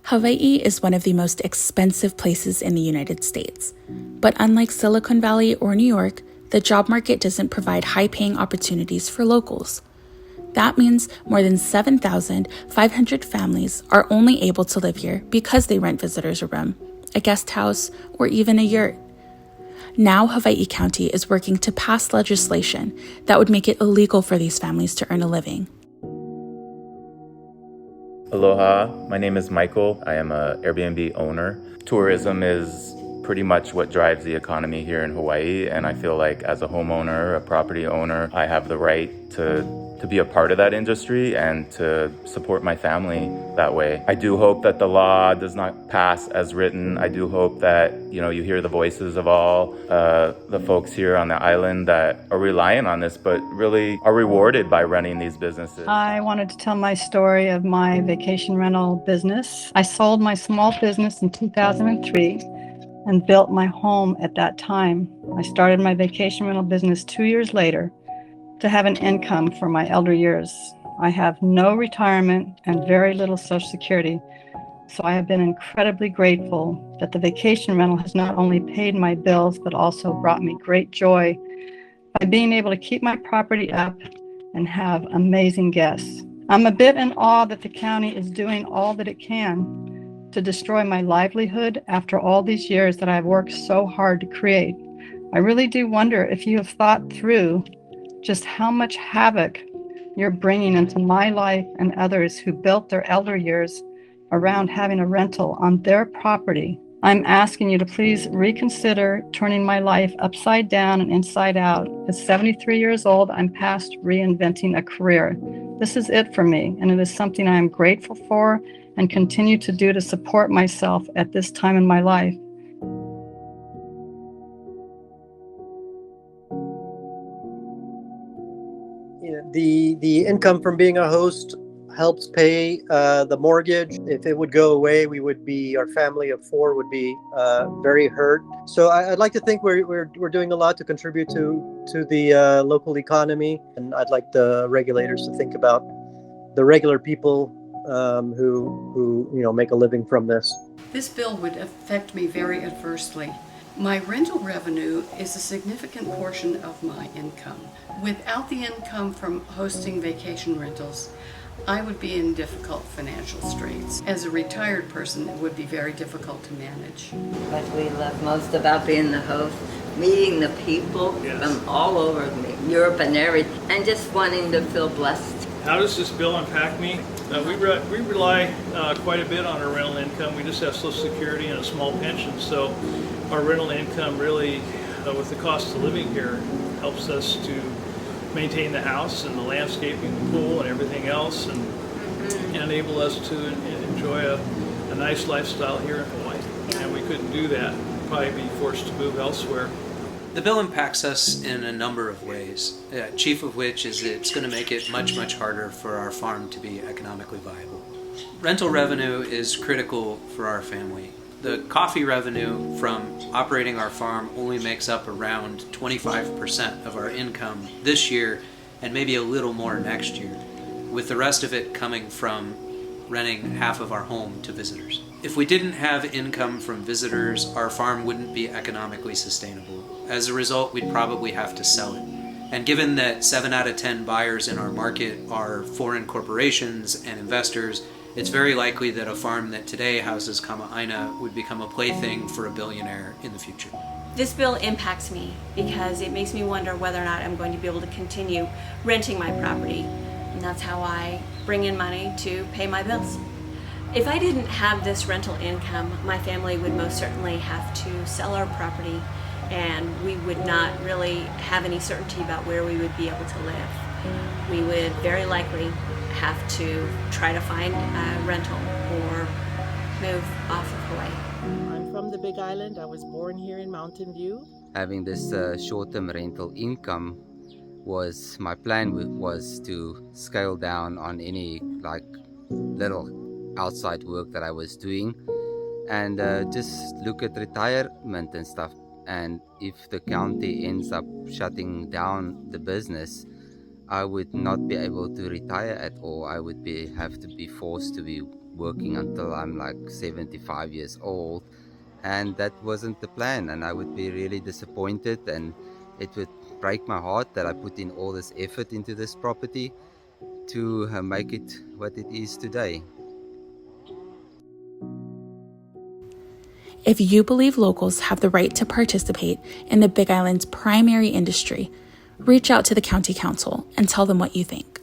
Hawaii is one of the most expensive places in the United States. But unlike Silicon Valley or New York, the job market doesn't provide high-paying opportunities for locals. That means more than 7,500 families are only able to live here because they rent visitors a room, a guest house, or even a yurt. Now Hawaii County is working to pass legislation that would make it illegal for these families to earn a living. Aloha, my name is Michael. I am an Airbnb owner. Tourism is pretty much what drives the economy here in Hawaii, and I feel like as a homeowner, a property owner, I have the right to be a part of that industry and to support my family that way. I do hope that the law does not pass as written. I do hope that, you hear the voices of all the folks here on the island that are relying on this, but really are rewarded by running these businesses. I wanted to tell my story of my vacation rental business. I sold my small business in 2003 and built my home at that time. I started my vacation rental business 2 years later to have an income for my elder years. I have no retirement and very little Social Security, so I have been incredibly grateful that the vacation rental has not only paid my bills, but also brought me great joy by being able to keep my property up and have amazing guests. I'm a bit in awe that the county is doing all that it can to destroy my livelihood after all these years that I've worked so hard to create. I really do wonder if you have thought through just how much havoc you're bringing into my life and others who built their elder years around having a rental on their property. I'm asking you to please reconsider turning my life upside down and inside out. At 73 years old, I'm past reinventing a career. This is it for me, and it is something I am grateful for and continue to do to support myself at this time in my life. The income from being a host helps pay the mortgage. If it would go away, our family of four would be very hurt. So I'd like to think we're doing a lot to contribute to the local economy, and I'd like the regulators to think about the regular people who make a living from this. This bill would affect me very adversely. My rental revenue is a significant portion of my income. Without the income from hosting vacation rentals, I would be in difficult financial straits. As a retired person, it would be very difficult to manage. What we love most about being the host, meeting the people from all over Europe and everything, and just wanting to feel blessed. How does this bill impact me? We rely quite a bit on our rental income. We just have Social Security and a small pension, so our rental income really, with the cost of living here, helps us to maintain the house and the landscaping, the pool and everything else, and enable us to enjoy a nice lifestyle here in Hawaii. And we couldn't do that. We'd probably be forced to move elsewhere. The bill impacts us in a number of ways, chief of which is it's going to make it much, much harder for our farm to be economically viable. Rental revenue is critical for our family. The coffee revenue from operating our farm only makes up around 25% of our income this year, and maybe a little more next year, with the rest of it coming from renting half of our home to visitors. If we didn't have income from visitors, our farm wouldn't be economically sustainable. As a result, we'd probably have to sell it. And given that 7 out of 10 buyers in our market are foreign corporations and investors, it's very likely that a farm that today houses Ohana Aina would become a plaything for a billionaire in the future. This bill impacts me because it makes me wonder whether or not I'm going to be able to continue renting my property. And that's how I bring in money to pay my bills. If I didn't have this rental income, my family would most certainly have to sell our property, and we would not really have any certainty about where we would be able to live. We would very likely have to try to find a rental or move off of Hawaii. I'm from the Big Island. I was born here in Mountain View. Having this short-term rental income my plan was to scale down on any little outside work that I was doing, and just look at retirement and stuff. And if the county ends up shutting down the business, I would not be able to retire at all. I would have to be forced to be working until I'm like 75 years old. And that wasn't the plan. And I would be really disappointed, and it would break my heart that I put in all this effort into this property to make it what it is today. If you believe locals have the right to participate in the Big Island's primary industry, reach out to the County Council and tell them what you think.